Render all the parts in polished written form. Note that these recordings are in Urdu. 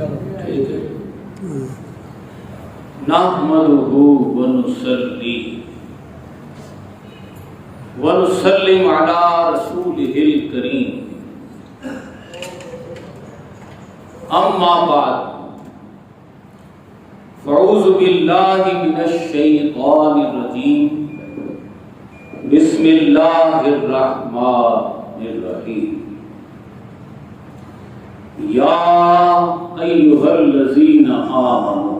ٹھیک ہے. نحمدہ ونصلی ونسلم علی رسولہ الکریم. اما بعد فاعوذ باللہ من الشیطان الرجیم. بسم اللہ الرحمن الرحیم. یا ایھا الذین آمنوا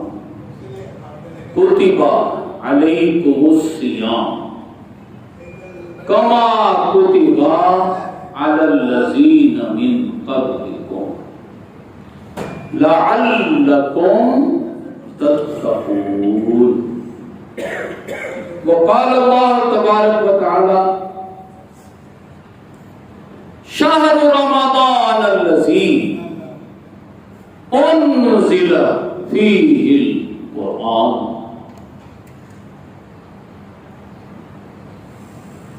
کتب علیکم الصیام کما کتب علی الذین من قبلکم لعلکم تتقون. وقال اللہ تبارک و تعالی شہر رمضان الذی انزل فیہ القرآن.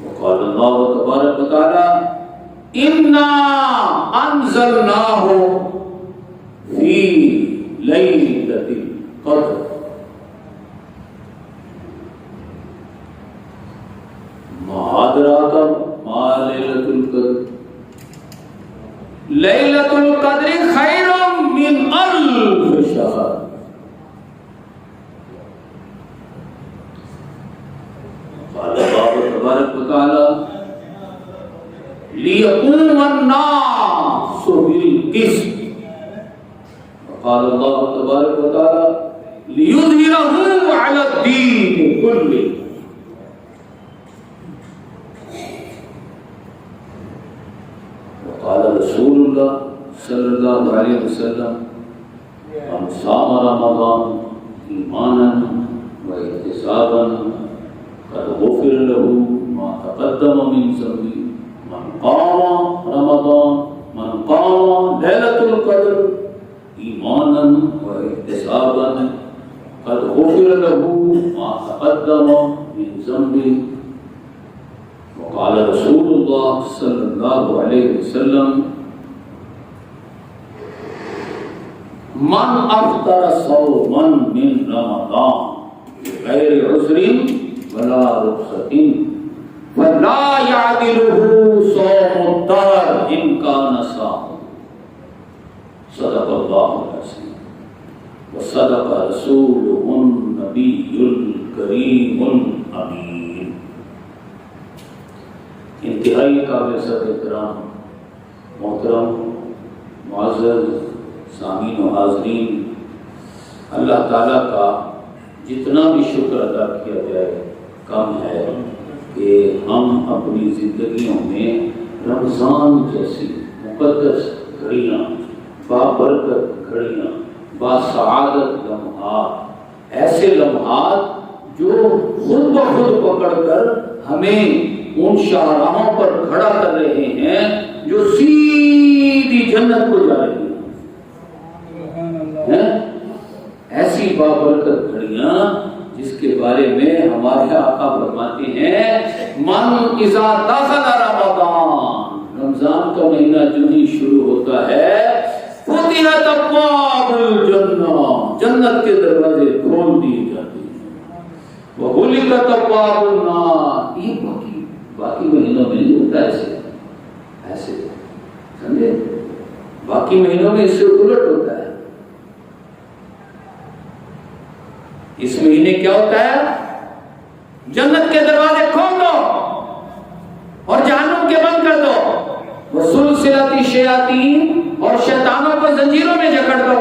وقال اللہ تبارک و تعالی انا انزلناہ فی لیلۃ القدر. ما ادراک ما لیلۃ القدر. لیلۃ القدر خیر من الف شہر. قال اللہ تبارک و تعالی لیقوم الناس بالقسط. قال اللہ تبارک و تعالی لیظہرہ علی الدین کلہ. وقال رسول اللہ صلی اللہ علیہ وسلم من صام رمضان ایمانا واحتسابا قد غفر له ما تقدم من ذنبه. من قام رمضان من قام لیلۃ القدر ایمانا واحتسابا قد غفر له ما تقدم من ذنبه. وقال رسول اللہ صلی اللہ علیہ وسلم من افطر صوما من رمضان غیر عذر ولا رخصة فلا يعدله صوم الدهر ان كان صاما. صدق اللہ العظیم وصدق رسوله النبی الکریم الامین. انتہائی قابل صدر احترام محترم معزز سامعین و حاضرین، اللہ تعالیٰ کا جتنا بھی شکر ادا کیا جائے کم ہے کہ ہم اپنی زندگیوں میں رمضان جیسی مقدس گھڑیاں، بابرکت گھڑیاں، باسعادت لمحات، ایسے لمحات جو خود بخود پکڑ کر ہمیں ان شاہراہوں پر کھڑا کر رہے ہیں جو سیدھی جنت کو جا رہی ہیں. ایسی بابرکت گھڑیاں جس کے بارے میں ہمارے آقا فرماتے ہیں من اذا دخل رمضان، رمضان کا مہینہ جو ہی شروع ہوتا ہے فتحت ابواب الجنہ، جنت کے دروازے کھول دیے جاتے ہیں. وغلقت ابواب النار. یہ باقی مہینوں میں نہیں ہوتا ایسے سمجھے. باقی مہینوں میں اس سے الٹ ہوتا ہے. اس مہینے کیا ہوتا ہے؟ جنت کے دروازے کھول دو اور جہنم کے بند کر دو. وسلسلۃ الشیاطین، اور شیطانوں کو زنجیروں میں جکڑ دو.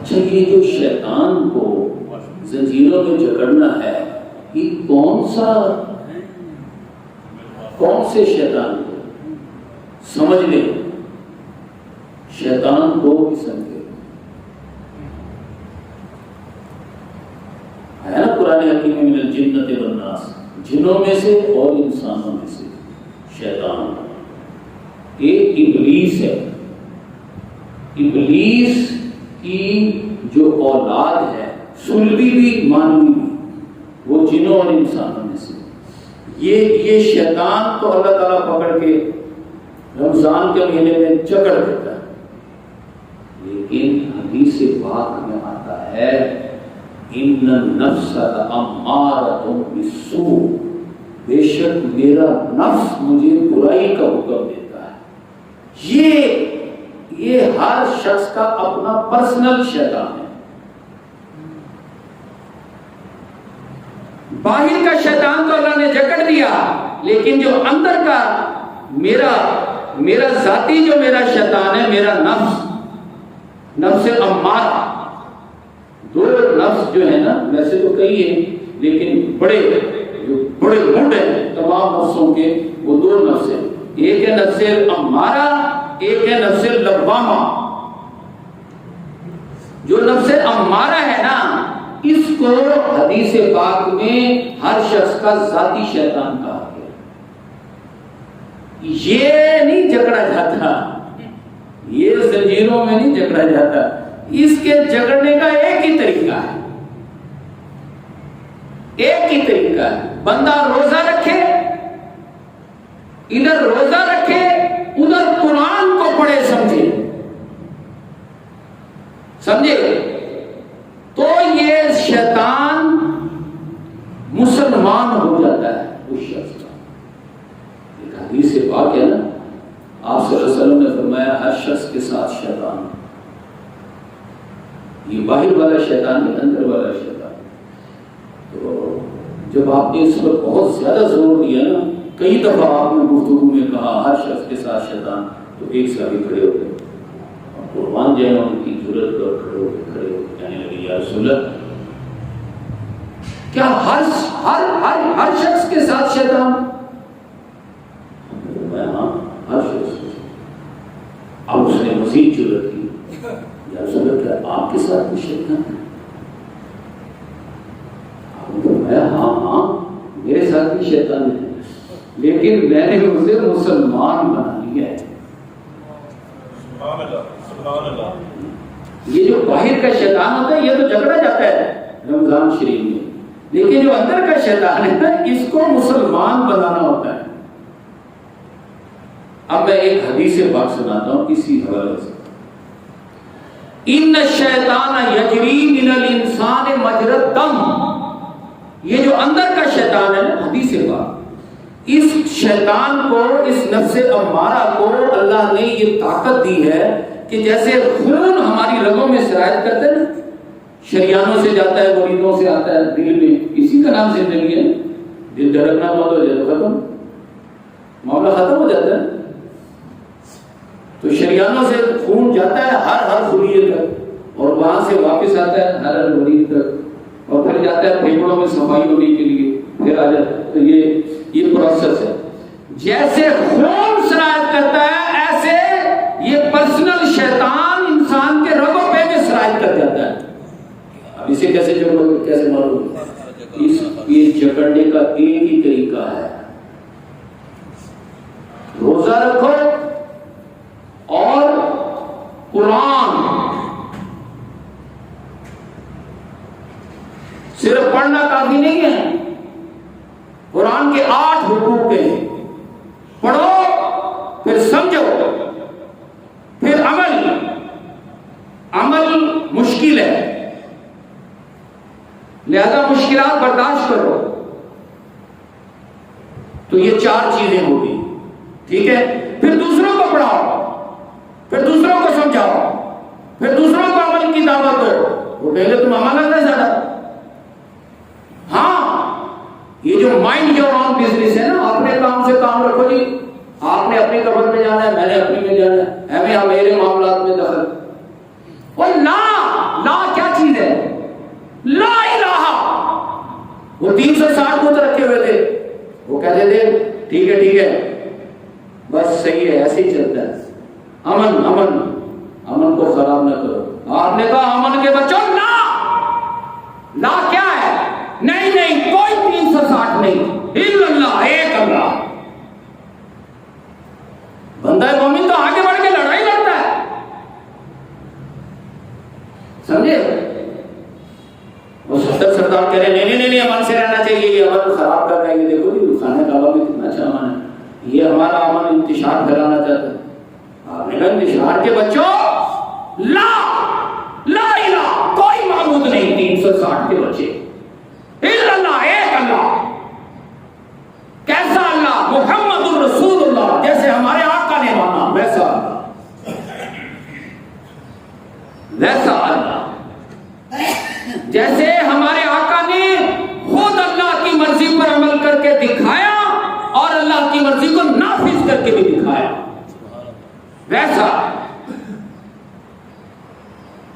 اچھا، یہ جو شیطان کو زنجیروں میں جکڑنا ہے، یہ کون سے شیطان کو سمجھ لیں. شیطان دو قسم کے ہے نا قرآن حکیم میں، من الجنۃ والناس، جنوں میں سے اور انسانوں میں سے شیطان. ایک ابلیس ہے. ابلیس کی جو اولاد ہے، سلبی بھی مانوی بھی، وہ جنوں اور انسانوں میں سے. یہ شیطان تو اللہ تعالیٰ پکڑ کے رمضان کے مہینے میں جکڑ دیتا ہے، لیکن حدیث پاک میں آتا ہے ان النفس لامارۃ بالسوء، بے شک میرا نفس مجھے برائی کا حکم دیتا ہے۔ یہ ہر شخص کا اپنا پرسنل شیطان ہے۔ باہر کا شیطان تو اللہ نے جکڑ دیا، لیکن جو اندر کا میرا ذاتی جو میرا شیطان ہے، میرا نفس امارہ، دو نفس جو ہے نا، ویسے تو کئی ہیں لیکن بڑے مڈ ہیں تمام نفسوں کے، وہ دو نفس ہیں، ایک ہے نفس امارہ، ایک ہے نفس لوامہ۔ جو نفس امارہ ہے نا، اس کو حدیث پاک میں ہر شخص کا ذاتی شیطان کہا گیا۔ یہ نہیں جکڑا جاتا، یہ زنجیروں میں نہیں جکڑا جاتا، اس کے جکڑنے کا ایک ہی طریقہ ہے، ایک ہی طریقہ ہے۔ بندہ روزہ رکھے، ادھر روزہ رکھے، ادھر قرآن کو پڑھے، سمجھے تو یہ شیطان مسلمان ہو جاتا ہے اس شخص کا۔ ایک حدیث سے پاک ہے نا، آپ صلی اللہ علیہ وسلم نے فرمایا ہر شخص کے ساتھ شیطان، یہ باہر والا شیطان نہیں، اندر والا شیطان۔ تو جب آپ نے اس پر بہت زیادہ زور دیا نا، کئی دفعہ آپ نے گفتگو میں کہا ہر شخص کے ساتھ شیطان، تو ایک صحابی کھڑے ہو گئے اور قربان جائے ان کی ضرورت پر کھڑے ہو کہنے لگے یا رسول اللہ، کیا ہر شخص کے ساتھ شیطان؟ ہاں، ہر شخص کے ساتھ۔ اب اس نے مزید ضرورت کی، یا رسول اللہ کیا آپ کے ساتھ بھی شیطان ہے؟ ہاں میرے ساتھ بھی شیطان ہے، لیکن میں نے اسے مسلمان بنا لیا ہے۔ یہ جو باہر کا شیطان ہوتا ہے یہ تو جھگڑا جاتا ہے رمضان شریف میں، لیکن جو اندر کا شیطان ہے نا، اس کو مسلمان بنانا ہوتا ہے۔ اب میں ایک حدیث پاک سناتا ہوں اسی حوالے سے۔ ان الشیطان یجری من الانسان مجری الدم، یہ جو اندر کا شیطان ہے نا، حدیث پاک، اس شیطان کو، اس نفس امارہ کو اللہ نے یہ طاقت دی ہے کہ جیسے خون ہماری رگوں میں سرایت کرتے ہیں، شریانوں سے جاتا ہے، مریدوں سے آتا ہے دل میں، اسی کا نام زندگی ہے۔ دل دھڑکنا بند ہو جائے تو ختم، معاملہ ختم ہو جاتا ہے۔ تو شریانوں سے خون جاتا ہے ہر خلیے تک، اور وہاں سے واپس آتا ہے ہر مریض تک، اور پھر جاتا ہے پھیپھڑوں میں صفائی ہونے کے لیے، پھر آ جاتا ہے۔ تو یہ پروسیس ہے۔ جیسے خون سرایت کرتا ہے، ایسے یہ پرسنل شیطان انسان کے رگوں پہ بھی سرایت کر جاتا ہے۔ اب اسے کیسے جکڑو، کیسے معلوم؟ یہ جکڑنے کا ایک ہی طریقہ ہے، روزہ رکھو اور قرآن، صرف پڑھنا کافی نہیں ہے، قرآن کے 8 حقوق ہیں، پڑھو پھر سمجھو پھر عمل مشکل ہے، لہذا مشکلات برداشت کرو۔ تو یہ 4 چیزیں ہوگی، ٹھیک ہے؟ پھر دوسروں کو پڑھاؤ، پھر دوسروں کو سمجھاؤ، پھر دوسروں کو عمل کی دعوت دو۔ وہ کہیں گے تم عمل نہ زیادہ۔ ہاں، یہ جو مائنڈ یور اون بزنس ہے نا، اپنے کام سے کام رکھو جی، آپ نے اپنی قبر میں جانا ہے، میں نے اپنی میں جانا ہے، ہمیں میرے معاملات میں دخل۔ اور لا کیا چیز ہے؟ لا الہ، وہ 360 بت رکھے ہوئے تھے، وہ کہتے تھے ٹھیک ہے بس صحیح ہے، ایسے ہی چلتا ہے، امن کو خراب نہ کرو۔ آپ نے کہا امن کے بچوں، لا کیا ہے؟ نہیں کوئی 360 نہیں، الا اللہ، ایک اللہ۔ بندہ مومن تو آگے بڑھ کے لڑائی لڑتا ہے، سمجھے؟ وہ سردار کہہ رہے نہیں امن سے رہنا چاہیے، یہ امن خراب کر رہا ہے، یہ دیکھو جی خانہ کعبہ میں کتنا اچھا امن ہے، یہ ہمارا امن انتشار پھیلانا چاہتے ہیں. آپ نے کہا انتشار کے بچوں لا الہ کوئی معبود نہیں. 360 کے بچے الا اللہ ایک اللہ. کیسا اللہ؟ محمد الرسول اللہ. جیسے ہمارے آقا نے مانا ویسا اللہ، ویسا اللہ. جیسے ہمارے آقا نے خود اللہ کی مرضی پر عمل کر کے دکھایا اور اللہ کی مرضی کو نافذ کر کے بھی دکھایا، ویسا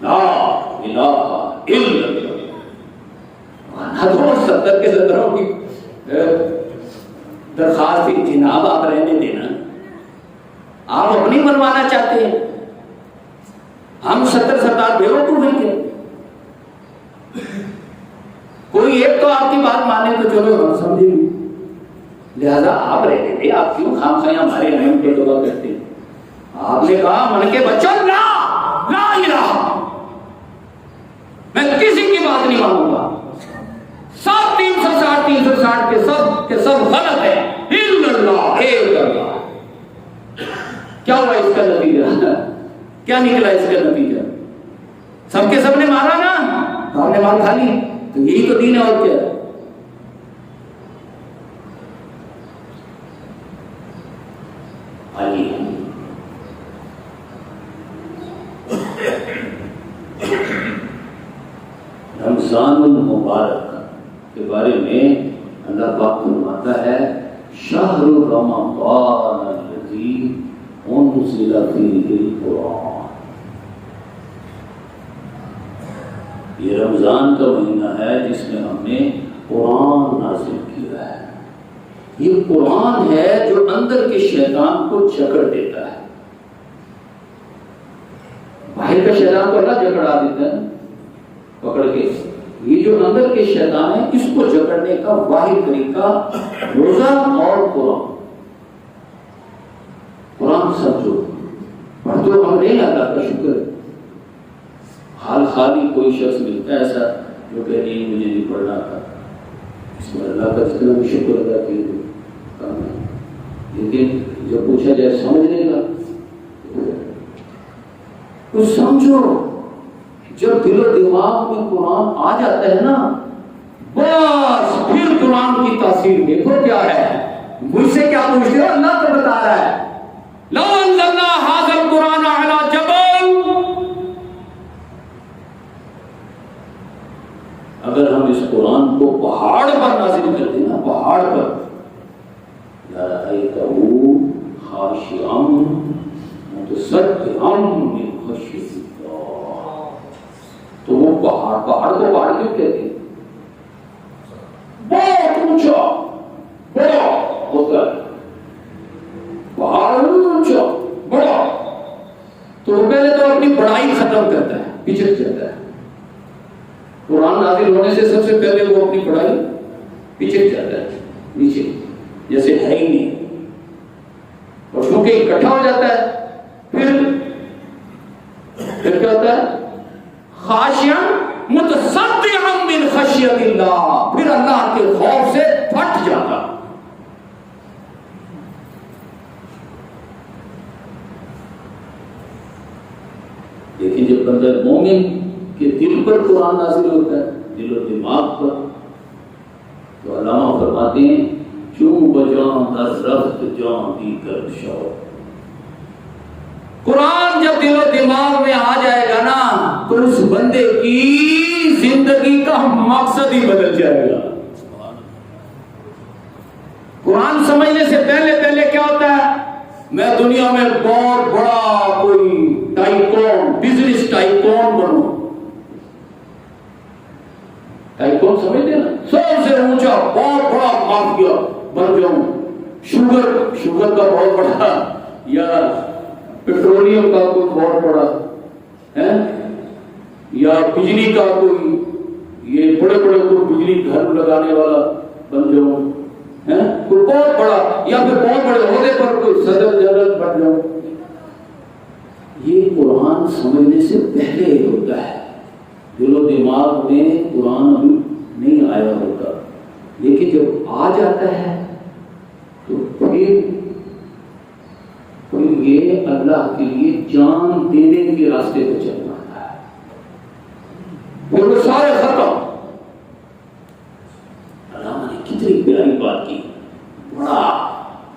لا الہ الا اللہ. 70 کے 17 کی درخواست تھی، جناب آپ رہنے دینا، آپ اپنی منوانا چاہتے ہیں، ہم 70 سردار بیوقوف نہیں تھے. کوئی ایک تو آپ کی بات مانے تو چلو ہم سمجھے بھی، لہذا آپ رہنے دیں، آپ کیوں خام خواہ ہمارے اہم کے دعا کرتے ہیں. آپ نے کہا من کے بچوں لا الہ، میں کسی کی بات نہیں مانوں گا. سب 360 کے سب غلط ہے. الا اللہ ایک اللہ. کیا ہوا اس کا نتیجہ؟ کیا نکلا اس کا نتیجہ؟ سب کے سب نے مارا نا، ہم نے مار کھا لی. تو یہی تو دین ہے، اور کیا ہے؟ رمضان المبارک کے بارے میں اللہ پاک فرماتا ہے شہر رمضان الذی انزل فیہ القرآن. یہ رمضان کا مہینہ ہے جس میں ہم نے قرآن نازل کیا ہے. یہ قرآن ہے جو اندر کے شیطان کو جکڑ دیتا ہے. باہر کا شیطان کو اللہ جکڑا دیتا ہے پکڑ کے. یہ جو اندر کے شیطان ہے اس کو جکڑنے کا واحد طریقہ روزہ اور قرآن. قرآن سمجھو، پڑھ تو ہم نہیں اللہ کا شکر ہے. حال خالی کوئی شخص ملتا ہے ایسا جو کہ نہیں مجھے نہیں پڑھنا تھا، اس میں اللہ کا جتنا بھی شکر ادا کیے. لیکن جب پوچھا جائے سمجھنے کا تو سمجھو. جب دل و دماغ میں قرآن آ جاتا ہے نا، بس پھر قرآن کی تاثیر دیکھو کیا ہے. مجھ سے کیا پوچھتے ہو؟ اللہ تو بتا رہا ہے لو انزلنا ھذا القرآن علی جبل، اگر ہم اس قرآن کو پہاڑ پر نازل کر دیں نا، پہاڑ پر، لرأیتہ خاشعا متصدعا من خشیۃ اللہ. تو وہ پہاڑ کو پہاڑ کیوں کہتے ہیں؟ بہت اونچا بڑا ہوتا ہے پہاڑ، اونچا بڑا. تو پہلے تو اپنی بڑائی ختم کرتا ہے، پچھڑ جاتا ہے. قرآن نازل ہونے سے سب سے پہلے وہ اپنی پڑھائی پیچھے جاتا ہے، نیچے جیسے ہے ہی نہیں. اور کیونکہ اکٹھا ہو جاتا ہے پھر کیا ہوتا ہے؟ خاشعا متصدعا من خشیۃ اللہ، پھر اللہ کے خوف سے پھٹ جاتا. لیکن جب بندہ مومن کے دل پر قرآن نازل ہوتا ہے، دل و دماغ پر، تو علامہ فرماتے ہیں چوں بجان در رفت جان دی کر شو. قرآن جب دل و دماغ میں آ جائے گا نا تو اس بندے کی زندگی کا مقصد ہی بدل جائے گا. قرآن سمجھنے سے پہلے کیا ہوتا ہے؟ میں دنیا میں بہت بڑا کوئی ٹائکون، بزنس ٹائکون بنوں. ٹائکون سمجھتے ہیں نا، سب سے اونچا بہت بڑا مافیا بن جاؤں. شوگر کا بہت بڑا، یا پیٹرولیم کا کوئی بہت بڑا ہے، یا بجلی کا کوئی، یہ بڑے بڑے کوئی بجلی گھر لگانے والا بن جاؤں، کوئی بہت بڑا، یا پھر بہت بڑے عہدے پر کوئی صدر جنرل بن جاؤں. یہ قرآن سمجھنے سے پہلے ہوتا ہے. دل و دماغ میں قرآن ابھی نہیں آیا ہوتا، لیکن جب آ جاتا ہے تو پھر یہ اللہ کے لیے جان دینے کے راستے پہ چل رہا ہے، پھر وہ سارے ختم۔ علامہ نے کتنی پیاری بات کی،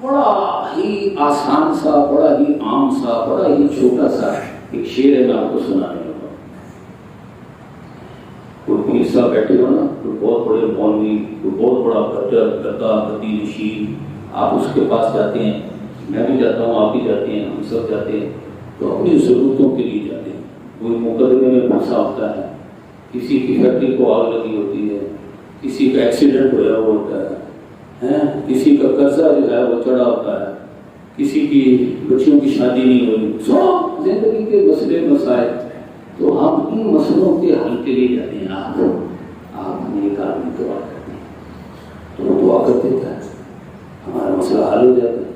بڑا ہی آسان سا، بڑا ہی عام سا، بڑا ہی چھوٹا سا ایک شعر ہے، میں آپ کو سنانے لگا۔ کوئی پیر صاحب بیٹھے ہو نا، کوئی بہت بڑے مولوی، کوئی بہت بڑا گدی نشین، آپ اس کے پاس جاتے ہیں، میں بھی جاتا ہوں، آپ بھی جاتے ہیں، ہم سب جاتے ہیں، تو اپنی ضرورتوں کے لیے جاتے ہیں۔ کوئی مقدمے میں پھنسا ہوتا ہے، کسی کی فیکٹری کو آگ لگی ہوتی ہے، کسی کا ایکسیڈنٹ ہوا ہوا ہوتا ہے، کسی کا قرضہ جو ہے وہ چڑھا ہوتا ہے، کسی کی بچیوں کی شادی نہیں ہوئی، سب زندگی کے مسئلے مسائل، تو ہم ان مسئلوں کے حل کے لیے جاتے ہیں۔ آپ ہمیں ایک آدمی دعا کرتے ہیں تو وہ دعا کر دیتا ہے، ہمارا مسئلہ حل ہو جاتا ہے۔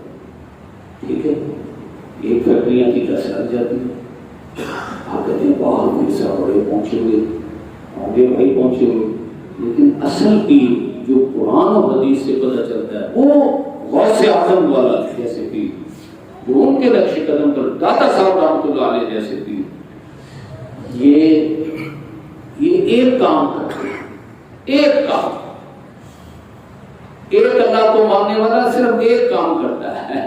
ٹھیک ہے، ایک فیکٹریاں کی 10 لگ جاتی ہے، آپ کہتے ہیں باہر کوئی سا بڑے پہنچے ہوئے ہوں گے، بھائی پہنچے ہوئے، لیکن اصل پیر جو قرآن و حدیث سے پتہ چلتا ہے وہ غوث اعظم والا جیسے پیر، جو ان کے نقش قدم پر داتا صاحب رحمۃ اللہ علیہ جیسے پیر، یہ ایک کام کرتے ہیں، ایک کام، ایک اللہ کو ماننے والا صرف ایک کام کرتا ہے،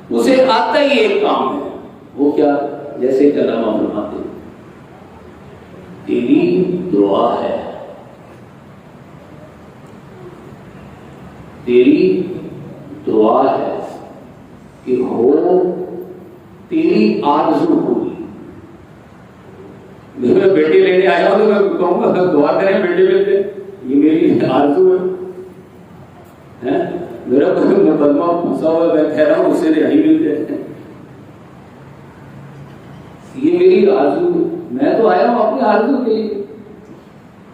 اسے آتا ہی ایک کام ہے، وہ کیا؟ جیسے کہ علامہ فرماتے ہیں تیری دعا ہے، تیری دعا ہے کہ ہو تیری آرزو پوری۔ میں بیٹی لینے آیا ہوں تو میں کہوں گا دعا کریں بیٹی لیتے، یہ میری آرزو ہے، میرا کوئی مقدمہ پھنسا ہوا میں کہہ رہا ہوں اسے رہائی مل جائے، یہ میری آرزو، میں تو آیا ہوں اپنی آرزو کے لیے۔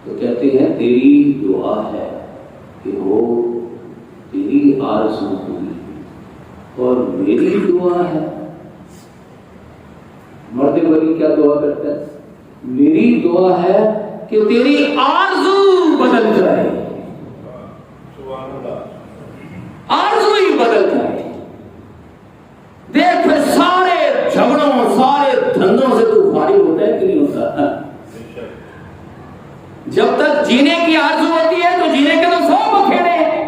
تو کہتے ہیں تیری دعا ہے کہ ہو تیری آرزو پوری، اور میری دعا ہے، مرد ولی کیا دعا کرتا ہے؟ میری دعا ہے کہ تیری آرزو بدل جائے، آرزو ہی بدل جائے۔ دیکھ پھر سارے جھگڑوں، سارے دھندوں سے تو فارغ ہوتا ہے کہ نہیں ہوتا؟ جب تک جینے کی آرزو ہوتی ہے تو جینے کے تو 100 بکھیڑے ہیں،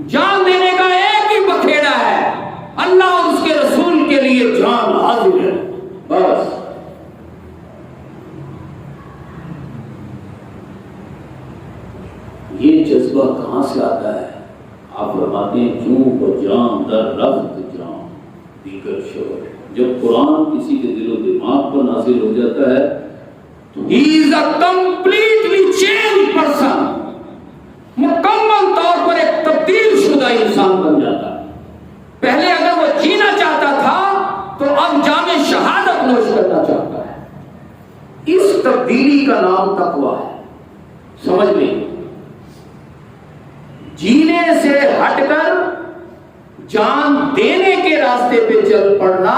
جان دینے کا ایک ہی بکھیڑا ہے، اللہ اور اس کے رسول کے لیے جان حاضر ہے، بس۔ یہ جذبہ کہاں سے آتا ہے؟ آپ فرماتے ہیں کیوں بجان در رفت جان دیگر شور۔ جب قرآن کسی کے دل و دماغ پر نازل ہو جاتا ہے تو he is a completely changed person، مکمل طور پر ایک تبدیل شدہ انسان بن جاتا ہے۔ پہلے اگر وہ جینا چاہتا تھا تو اب جام شہادت نوش کرنا چاہتا ہے۔ اس تبدیلی کا نام تقویٰ ہے، سمجھ لیں۔ جینے سے ہٹ کر جان دینے کے راستے پہ چل پڑنا،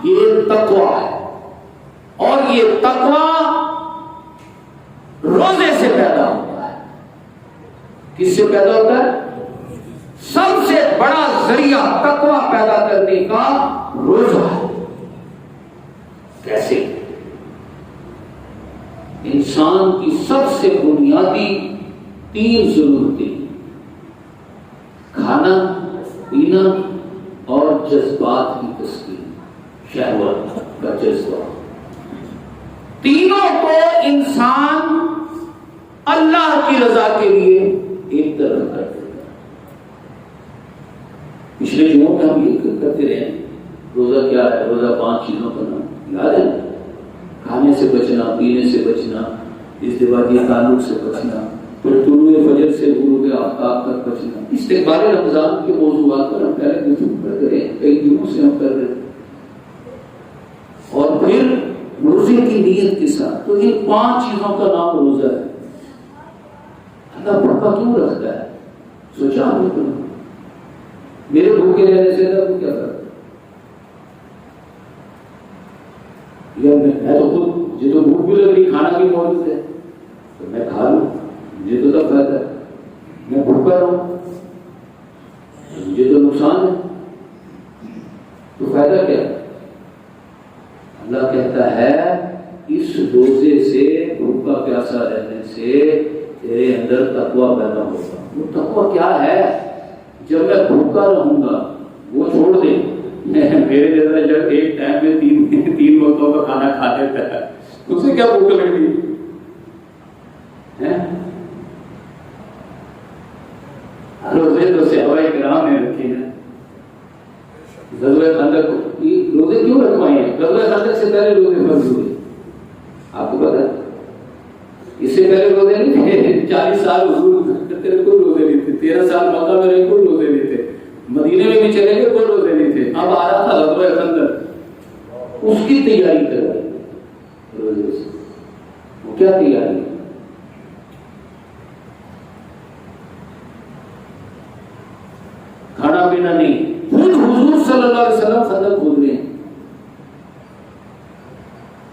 یہ تقویٰ ہے، اور یہ تقویٰ روزے سے پیدا ہوتا ہے۔ کس سے پیدا ہوتا ہے؟ سب سے بڑا ذریعہ تقویٰ پیدا کرنے کا روزہ ہے۔ کیسے؟ انسان کی سب سے بنیادی 3 ضرورتیں، کھانا پینا اور جذبات کی تسکین، شہوت کا جذبہ، تینوں کو انسان اللہ کی رضا کے لیے ایک طرف کر دیتا ہے۔ پچھلے جمعوں میں ہم یہ کرتے رہے، روزہ کیا ہے؟ روزہ 5 چیزوں کا نام یاد ہے؟ کھانے سے بچنا، پینے سے بچنا، ازدواجی تعلق سے بچنا، پھر طلوع فجر سے غروب آفتاب تک بچنا۔ استقبال رمضان کے موضوعات پر ہم پہلے گفتگو کرتے رہے، کئی دنوں سے ہم کر رہے ہیں، اور پھر روزے کی نیت کے ساتھ۔ تو ان 5 چیزوں کا نام روزہ ہے۔ اللہ بھوکا کیوں رکھتا ہے؟ سوچا ہم نے؟ میرے بھوکے رہنے سے اللہ کو کیا کرتا؟ میں تو خود مجھے تو بھوک بھی لگ رہی، کھانا بھی موجود ہے تو میں کھا لوں، مجھے تو تب فائدہ ہے۔ میں بھوکا رہوں مجھے تو نقصان ہے، تو فائدہ کیا ہے؟ اللہ کہتا ہے اس روزے سے بھوکا پیاسا رہنے سے تیرے اندر تقویٰ پیدا ہوگا۔ وہ تقویٰ کیا ہے؟ جب میں بھوکا رہوں گا وہ چھوڑ دے، میرے جیسا جب ایک ٹائم میں تین وقتوں کا کھانا کھا لیتا ہے اسے کیا بھوک لگتی ہے؟ روزے تو صحابہ کرام نے رکھے ہیں۔ غزوہ خندق روزے کیوں رکھوائے ہیں؟ غزوہ خندق سے پہلے روزے فرض ہوئے، آپ کو پتا ہے؟ اس سے پہلے روزے نہیں تھے، 40 سال حضور تیرے کوئی روزے نہیں تھے، 13 سال مکہ میں رہے کوئی روزے نہیں تھے، مدینے میں بھی چلے گئے کوئی روزے نہیں تھے۔ اب آ رہا تھا غزوہ خندق، اس کی تیاری کر رہے روزے سے۔ وہ کیا تیاری؟ کھانا پینا نہیں، خود حضور صلی اللہ علیہ وسلم خندق کھود رہے ہیں۔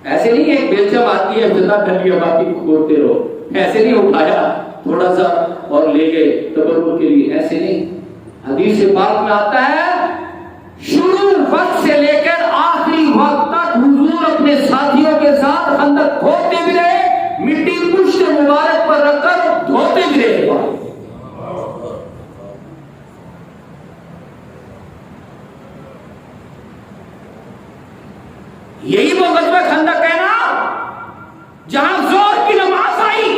ایسے نہیں ایک بیلچم آتی ہے جتنا ڈلیا باقی کھودتے رہو، ایسے نہیں اٹھایا تھوڑا سا اور لے گئے تبرک کے لیے، ایسے نہیں۔ حدیث پاک میں آتا ہے شروع وقت سے لے کر آخری وقت تک حضور اپنے ساتھیوں کے ساتھ خندق کھودتے بھی رہے، مٹی پشت مبارک پر رکھ کر دھوتے بھی رہے۔ یہی وہ غزوہ خندق ہے نا جہاں زور کی نماز آئی،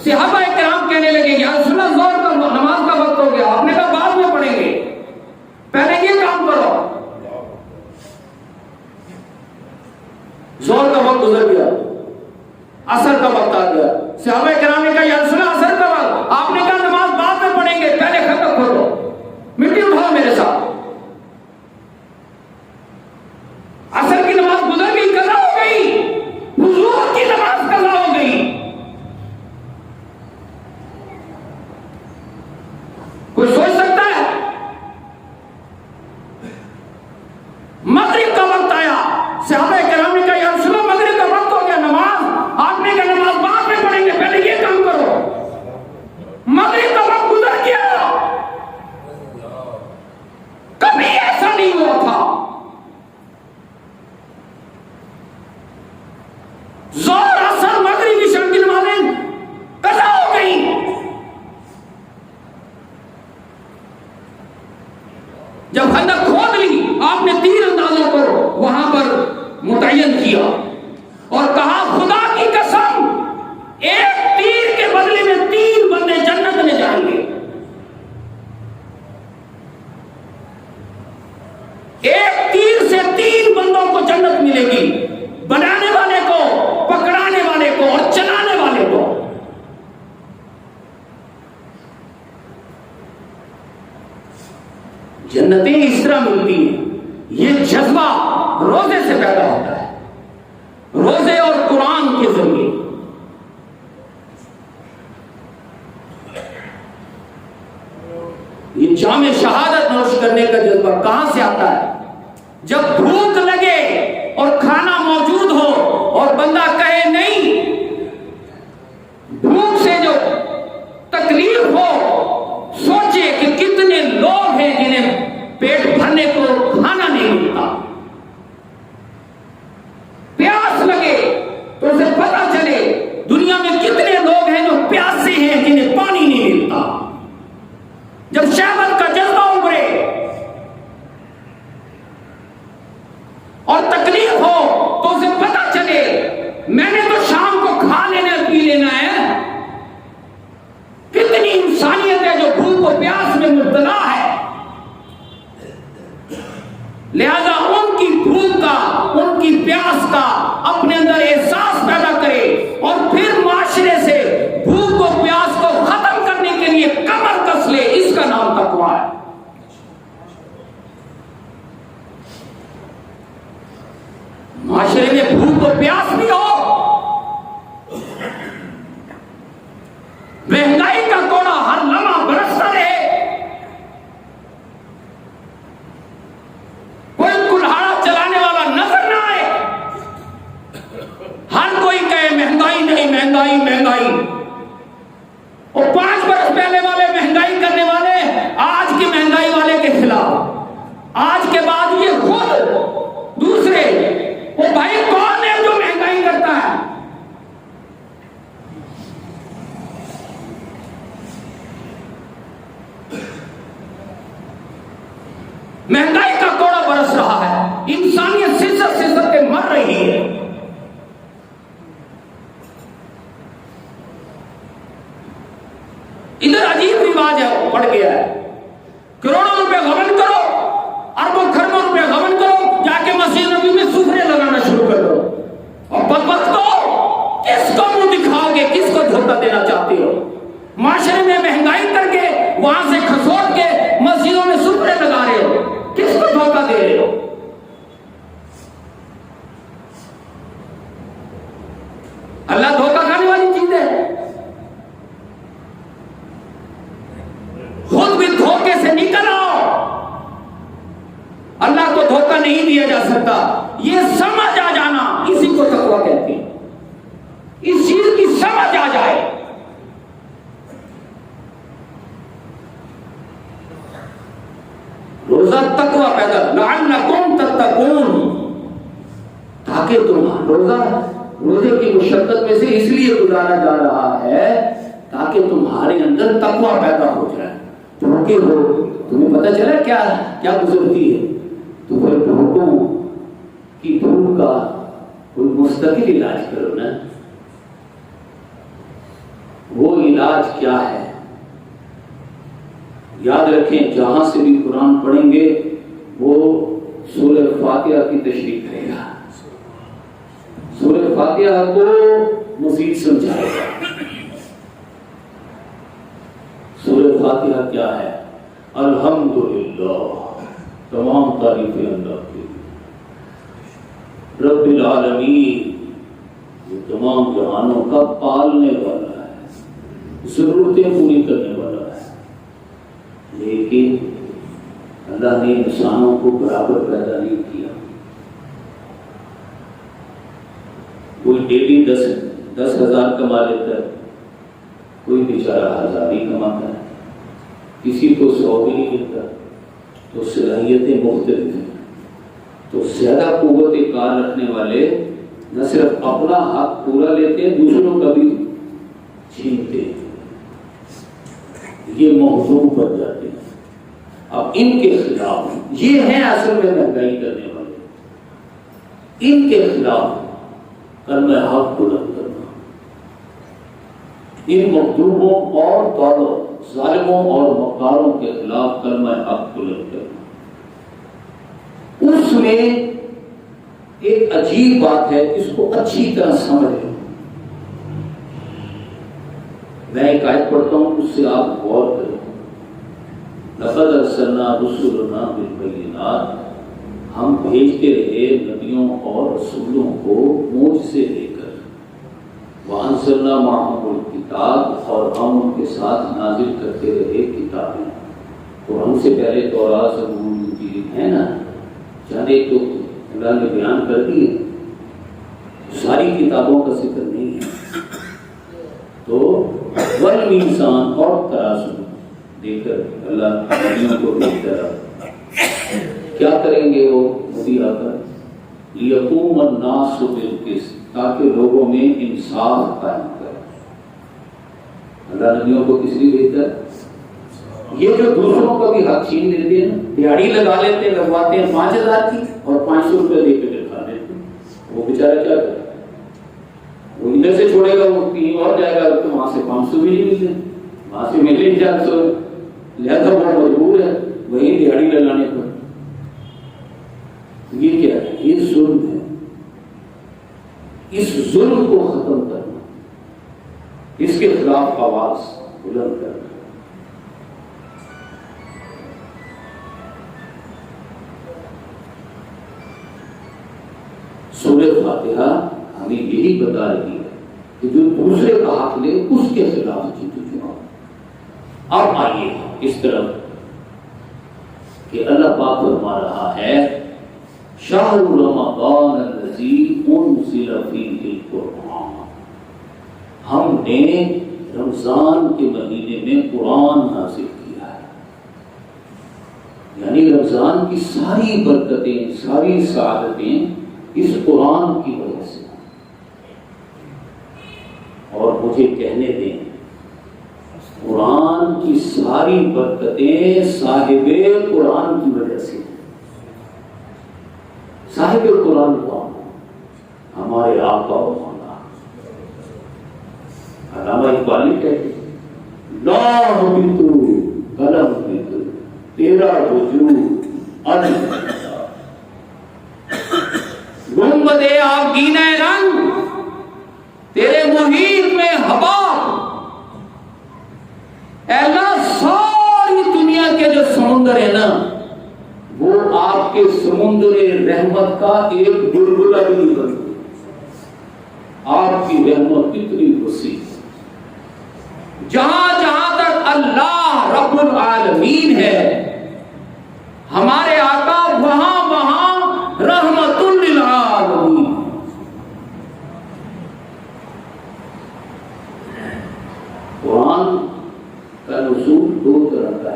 صحابہ کرام کہنے لگے یا رسول اللہ زور کا نماز کا وقت ہو گیا، آپ نے کہا بعد میں پڑھیں گے، پہلے یہ کام کرو۔ زور کا وقت گزر گیا، عصر کا وقت آ گیا، صحابہ کرام نے کہا یا رسول اللہ عصر کا وقت، آپ نے کہا نماز بعد میں پڑھیں گے، پہلے خندق کھودو، مٹی اٹھاؤ میرے ساتھ۔ عصر کی نماز گزر گئی، قضا ہو گئی، حضور کی نماز قضا ہو گئی۔ کوئی سوچ سکتا ہے؟ مغرب کا وقت آیا، صحابہ کرام نے کہا یا رسول اللہ مغرب کا وقت ہو گیا، نماز آپ نے کہا نماز بعد میں پڑھیں گے، پہلے یہ کام کرو۔ مغرب کا وقت گزر گیا، کبھی ایسا نہیں ہوا تھا۔ زور اثر مغرب عشاء کی نمازیں قضا ہو گئی۔ جب خندق کھود لی، آپ نے تیر اندازوں کو وہاں پر متعین کیا اور کہا خدا کی قسم ایک تیر کے بدلے میں 3 بندے جنت میں جائیں گے، ایک تیر سے 3 بندوں کو جنت ملے گی، بنانے والے کو، پکڑانے والے کو اور چلانے والے کو۔ جنتیں اس طرح ملتی ہیں، یہ جذبہ روزے سے پیدا ہوتا ہے، روزے اور قرآن کے ذریعے۔ یہ جام شہادت نوش کرنے کا جذبہ کہاں سے آتا ہے؟ جب بھوک لگے اور کھانا موجود ہو اور بندہ کہے نہیں، بھوک سے جو تکلیف ہو، سوچے کہ کتنے لوگ ہیں جنہیں پیٹ بھرنے کو کھانا نہیں ملتا، پیاس لگے تو اسے پتا چلے دنیا میں کتنے لوگ ہیں جو پیاسے ہیں جنہیں پانی نہیں ملتا۔ جب شہوت کا جذبہ ابھرے اور تکلیف ہو تو اسے پتا چلے میں نے تو شام کو کھا لینا پی لینا ہے۔ کتنی انسانیت ہے جو بھوک و پیاس میں مبتلا ہے، لہذا ان کی بھوک کا، ان کی پیاس کا اپنے اندر احساس پیدا کرے اور پھر معاشرے سے بھوک و پیاس کو ختم کرنے کے لیے کمر کس لے، اس کا نام تقویٰ ہے۔ معاشرے میں بھوک و پیاس بھی ہو، مہنگائی کا کوڑا ہر لمحہ برستا رہے، کوئی کلہاڑا چلانے والا نظر نہ آئے، ہر کوئی کہے مہنگائی نہیں، مہنگائی مہنگائی، اور 5 برس پہلے والے مہنگائی کرنے والے آج کی مہنگائی والے کے خلاف، آج کے بعد یہ خود جاتا، یہ سمجھ آ جانا، اسی کو تقویٰ کہتے ہیں، اس چیز کی سمجھ آ جائے۔ روزہ تقویٰ پیدا، لعلکم تتقون، تاکہ تم روزے کی مشقت میں سے اس لیے گزارا جا رہا ہے تاکہ تمہارے اندر تقویٰ پیدا ہو جائے، کیونکہ ہو تمہیں پتہ چلا کیا گزرتی ہے، تو پھر بھوکوں کی بھوک کا کوئی مستقل علاج کرو نا۔ وہ علاج کیا ہے؟ یاد رکھیں، جہاں سے بھی قرآن پڑھیں گے وہ سورہ فاتحہ کی تشریح کرے گا، سورہ فاتحہ کو مزید سمجھائے گا۔ سورہ فاتحہ کیا ہے؟ الحمدللہ، تمام تعریفیں اللہ کی، رب العالمین، یہ تمام جہانوں کا پالنے والا ہے، ضرورتیں پوری کرنے والا ہے۔ لیکن اللہ نے انسانوں کو برابر پیدا نہیں کیا، کوئی ڈیلی 10,000 کما لیتا ہے، کوئی بیچارہ 1000 ہی کماتا ہے، کسی کو 100 بھی نہیں ملتا، تو صلاحیتیں مختلف ہیں۔ تو زیادہ قوت کار رکھنے والے نہ صرف اپنا حق پورا لیتے ہیں، دوسروں کا بھی چھینتے ہیں، یہ موضوع بن جاتے ہیں۔ اب ان کے خلاف یہ ہیں اصل میں مہنگائی کرنے والے، ان کے خلاف کلمہ حق بلند کرنا، ان مغضوبوں اور ظالموں اور مکاروں کے خلاف کلمہ حق بلند کرنا۔ اس میں ایک عجیب بات ہے، اس کو اچھی طرح سمجھیں۔ میں ایک آیت پڑھتا ہوں، اس سے آپ غور کریں۔ لقد ارسلنا رسلنا بالبینات، ہم بھیجتے رہے نبیوں اور رسولوں کو معجزے لے کر، وانزلنا معهم الکتاب، اور ہم ان کے ساتھ نازل کرتے رہے کتابیں۔ تو ہم سے پہلے تورات، زبور، انجیل ہے نا، چاہے تو اللہ نے بیان کر دی، ساری کتابوں کا ذکر نہیں ہے۔ تو والمیزان، اور ترازو دے کر اللہ نبیوں کو بھیجتا رہا۔ کیا کریں گے وہ نبی آ کر؟ لیقوم الناس بالقسط، تاکہ لوگوں میں انصاف قائم کرے۔ اللہ نبیوں کو کس لیے بھیجتا ہے؟ یہ جو دوسروں کا بھی حق چھین لیتے ہیں، دیہڑی لگا لیتے ہیں، لگواتے ہیں 5000 کی اور 500 روپے دے کے دکھا دیتے ہیں، وہ بیچارہ کیا کرے؟ وہ ادھر سے چھوڑے گا، وہ کہیں اور جائے گا تو وہاں سے 500 بھی نہیں ملتے، وہاں سے ملے نہیں 400، لہذا وہ مجبور ہے وہی دیہڑی لگانے پر۔ یہ کیا ہے؟ یہ ظلم ہے۔ اس ظلم کو ختم کرنا، اس کے خلاف آواز بلند کرنا۔ سورہ فاتحہ ہمیں یہی بتا رہی ہے کہ جو دوسرے کا حق لے اس کے خلاف جیتو چناؤ۔ اب آئیے اس طرف کہ اللہ پاک فرما رہا ہے شہر رمضان الذی انزل فیہ القرآن، ہم نے رمضان کے مہینے میں قرآن نازل کیا ہے، یعنی رمضان کی ساری برکتیں، ساری سعادتیں اس قرآن کی وجہ سے۔ اور مجھے کہنے دیں، قرآن کی ساری برکتیں صاحب قرآن کی وجہ سے۔ صاحب قرآن کون؟ ہمارے آقا و مولا علامہ اقبال کہتے ہیں، لا تو قلم بھی تو تیرا وجود گنبد آبگینہ رنگ، تیرے محیط میں ہوا، اے اللہ ساری دنیا کے جو سمندر ہے نا، وہ آپ کے سمندر رحمت کا ایک بلبلہ بھی نہیں بنتی۔ آپ کی رحمت کتنی وسیع، جہاں جہاں تک اللہ رب العالمین ہے، ہمارے آقا وہاں وہاں رحمت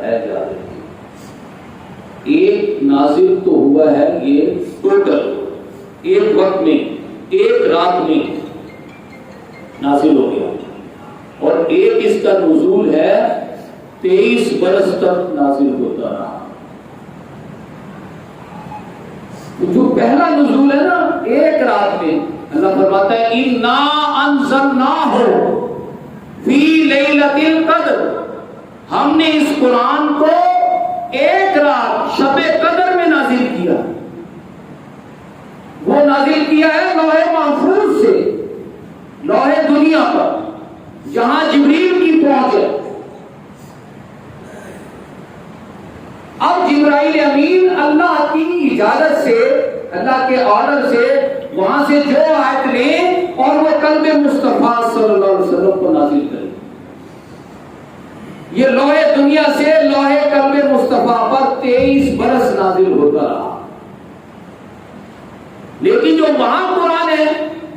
ہے یاد رکھیے، ایک نازل تو ہوا ہے یہ ٹوٹل ایک وقت میں ایک رات میں نازل ہو گیا، اور ایک اس کا نزول ہے 23 برس تک نازل ہوتا رہا۔ جو پہلا نزول ہے نا ایک رات میں، اللہ فرماتا ہے اِنَّا أَنزَلْنَاهُ فِي لَيْلَةِ الْقَدْرِ، ہم نے اس قرآن کو ایک رات شب قدر میں نازل کیا۔ وہ نازل کیا ہے لوح محفوظ سے لوح دنیا پر، جہاں جبریل کی پہنچ ہے۔ اب جبرائیل امین اللہ کی اجازت سے، اللہ کے آرڈر سے وہاں سے جو آیت لیں اور وہ قلب مصطفیٰ صلی اللہ علیہ وسلم کو نازل کریں۔ یہ لوح دنیا سے لوح قلب مصطفیٰ پر 23 برس نازل ہوتا رہا، لیکن جو وہاں قرآن ہے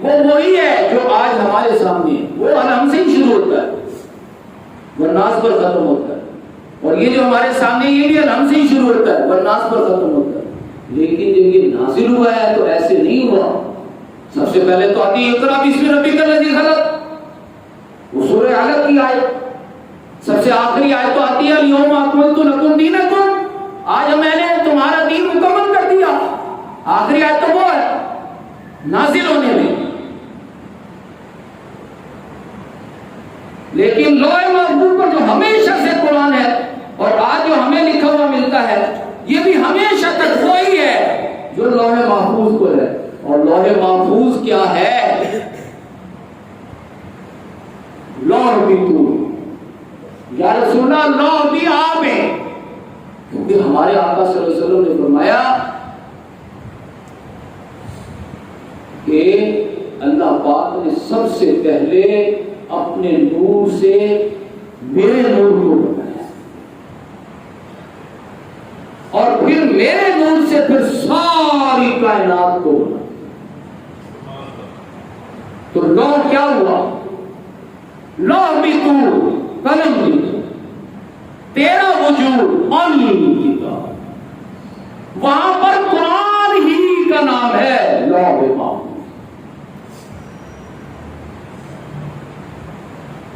وہ وہی ہے جو آج ہمارے سامنے ہے۔ وہ الحم سے ہی شروع ہوتا ہے، وہ ناز پر ختم ہوتا ہے، اور یہ جو ہمارے سامنے یہ بھی الحم سے ہی شروع ہوتا ہے، وہ ناز پر ختم ہوتا ہے۔ لیکن جب یہ نازل ہوا ہے تو ایسے نہیں ہوا۔ سب سے پہلے تو آتی اقرأ بسم ربک الذی خلق، وہ سورہ علق کی آیت۔ سب سے آخری آیت تو آتی ہے الیوم اکملت لکم دینکم، آج میں نے تمہارا دین مکمل کر دیا۔ آخری آیت تو وہ ہے نازل ہونے میں۔ لیکن لوح محفوظ پر جو ہمیشہ سے قرآن ہے اور آج جو ہمیں لکھا ہوا ملتا ہے، یہ بھی ہمیشہ تک وہی ہے جو لوح محفوظ پر ہے۔ اور لوح محفوظ کیا ہے؟ لوح بھی تو یا رسول اللہ، لوح بھی آپ ہے، کیونکہ ہمارے آقا صلی اللہ علیہ وسلم نے فرمایا کہ اللہ پاک نے سب سے پہلے اپنے نور سے میرے نور کو بنایا، اور پھر میرے نور سے پھر ساری کائنات کو بنایا۔ تو لوح کیا ہوا؟ لوح بھی تو، قلم بھی تو، تیرا وجود کتاب، وہاں پر قرآن ہی کا نام ہے لوح محفوظ۔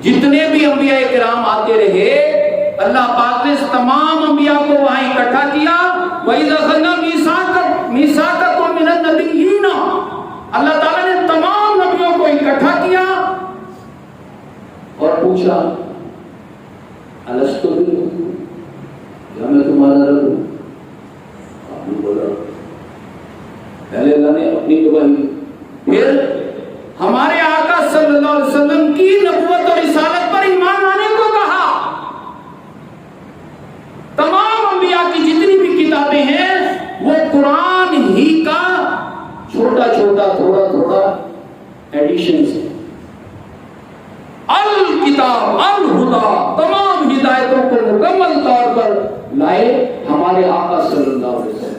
جتنے بھی انبیاء کرام آتے رہے، اللہ پاک نے تمام انبیاء کو وہاں اکٹھا کیا۔ وَإِذَا أَخَذْنَا مِيثَاقَكُم مِّنَ النَّبِيِّينَ، اللہ تعالیٰ نے تمام نبیوں کو اکٹھا کیا اور پوچھا الستو بربکم، کیا میں تمہارا رب ہوں؟ آپ نے بولا۔ پہلے اللہ نے اپنی گواہی دی، پھر ہمارے آقا صلی اللہ علیہ وسلم کی نبوت اور رسالت پر ایمان لانے کو کہا۔ تمام انبیاء کی جتنی بھی کتابیں ہیں وہ قرآن ہی کا چھوٹا چھوٹا تھوڑا تھوڑا ایڈیشنز ہیں۔ الکتاب الہدا، تمام ہدایتوں کو مکمل طور پر لائے ہمارے آقا صلی اللہ علیہ وسلم۔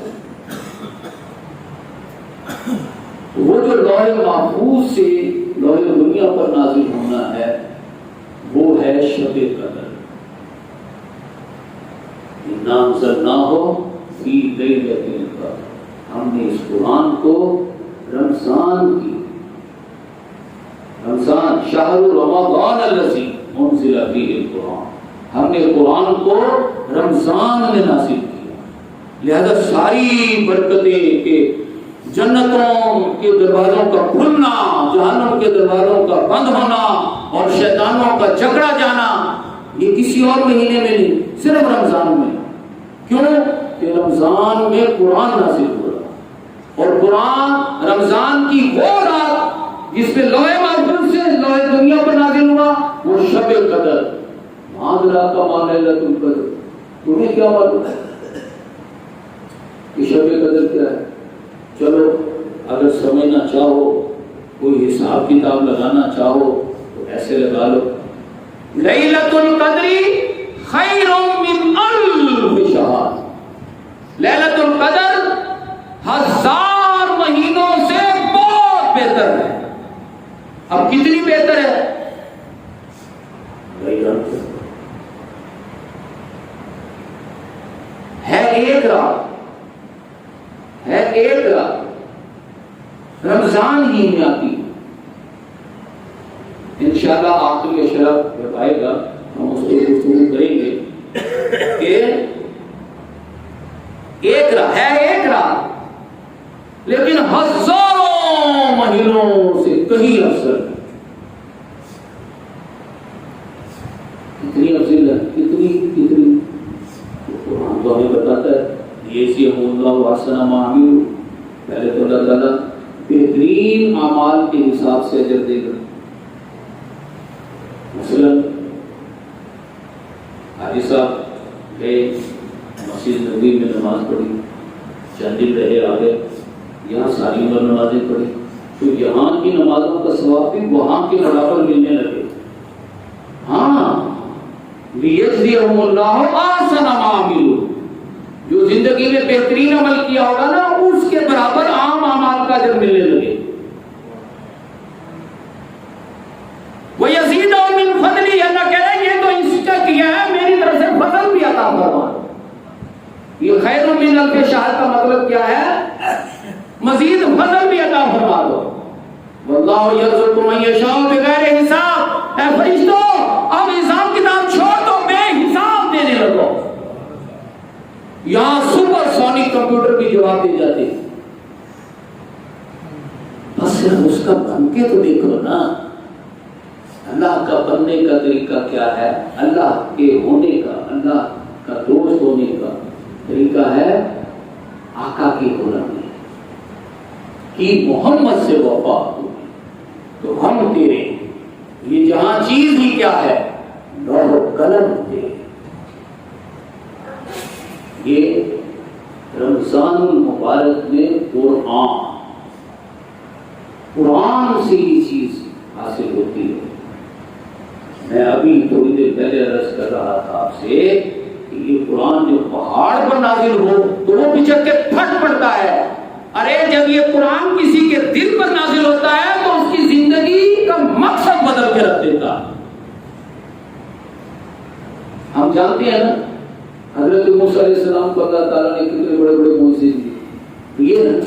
وہ جو لوح محفوظ سے لوح دنیا پر نازل ہونا ہے وہ ہے شب قدر۔ اِنَّا أَنزَلْنَاهُ فِي لَيْلَةِ الْقَدْرِ، ہم نے اس قرآن کو رمضان کی، رمضان شہر رمضان الذی انزل فیہ القرآن، ہم نے قرآن کو رمضان میں نازل کیا۔ لہذا ساری برکتیں کہ جنتوں کے دروازوں کا کھلنا، جہنم کے دروازوں کا بند ہونا اور شیطانوں کا جکڑا جانا، یہ کسی اور مہینے میں نہیں، صرف رمضان میں۔ کیوں کہ رمضان میں قرآن نازل ہو رہا، اور قرآن رمضان کی وہ رات جس پہ لوح محفوظ سے لوح دنیا پر نازل ہوا وہ شب قدر۔ مادرا کا مان لیلۃ القدر، تمہیں کیا معلوم ہے کہ شب قدر کیا ہے؟ چلو اگر سمجھنا چاہو، کوئی حساب کتاب لگانا چاہو تو ایسے لگا لو، لیلۃ القدر خیر من الف شہر، لیلۃ القدر 1000 مہینوں سے بہت بہتر ہے۔ اب کتنی بہتر ہے؟ رمضان ہی میں آتی ہے۔ انشاءاللہ آخری اشرف جب آئے گا ہم اس کو گفتگو کریں گے کہ ایک رات لیکن ہزاروں مہینوں سے کہیں افضل، کتنی افضل ہے، کتنی قرآن تو ہمیں بتاتا ہے یہ سی اللہ واسنا معامل، پہلے تو اللہ تعالیٰ بہترین اعمال کے حساب سے اجر دے گا۔ مثلا حاجی صاحب گئے مسجد نبوی میں نماز پڑھی، چند دن رہے آگے، یہاں ساری عمر نمازیں پڑھی، تو یہاں کی نمازوں کا ثواب بھی وہاں کے برابر ملنے لگے۔ ہاں لیجزیہم اللہ احسن ما عملوا، جو زندگی میں بہترین عمل کیا ہوگا نا اس کے برابر عام اعمال کا اجر ملنے لگے۔ وَيَزِيدَهُ مِنْ فَضْلِهِ، اللہ کہہ رہے ہیں یہ تو اس کا کیا ہے، میری طرف سے فضل بھی عطا فرما۔ یہ خیر من الف شہر کا مطلب کیا ہے؟ مزید فضل بھی عطا فرما دو۔ وَاللَّهُ يَرْزُقُ مَن يَشَاءُ بِغَيْرِ حساب، اے فرشتوں اب حساب کتاب چھوڑ دو، بے حساب دینے لگو۔ یہاں سپر سونک کمپیوٹر بھی جواب دے جاتے ہیں، بس اس کا بن کے تو دیکھو نا، اللہ کا بننے کا طریقہ کیا ہے، اللہ کے ہونے کا، اللہ کا دوست ہونے کا طریقہ ہے آقا کی غلامی کی، محمد سے وفا ہو تو ہم تیرے، یہ جہاں چیز ہی کیا ہے، لوح و قلم تیرے۔ یہ رمضان المبارک میں قرآن سے یہ چیز حاصل ہوتی ہے۔ میں ابھی تھوڑی دیر پہلے عرض کر رہا تھا آپ سے کہ یہ قرآن جو پہاڑ پر نازل ہو تو وہ پچھڑ کے پھٹ پڑتا ہے، ارے جب یہ قرآن کسی کے دل پر نازل ہوتا ہے تو اس کی زندگی کا مقصد بدل کے رکھ دیتا۔ ہم جانتے ہیں نا حضرت موسیٰ علیہ السلام کو اللہ تعالیٰ نے کتنے بڑے بڑے معجزے دیے، یہ نا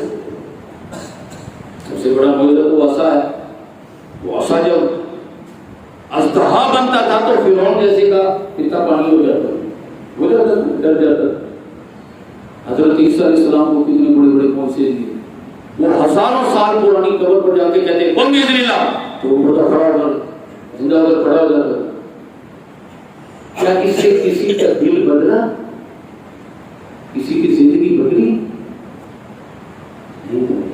سب سے بڑا معجزہ تو عصا ہے، وہ عصا جب اژدہا بنتا تھا تو فرعون جیسے کا کتنا پانی ہو جاتا، ڈر جاتا۔ حضرت عیسیٰ علیہ السلام کو کتنے بڑے بڑے معجزے دیے، وہ ہزاروں سال پرانی قبر پر جا کے کہتے ہیں قم بإذن اللہ، تو وہ بڑا کھڑا ہو جاتا، زندہ ہو کر کھڑا ہو جاتا۔ کیا اس سے کسی کا دل بدلا، کسی کی زندگی بدلی؟ نہیں۔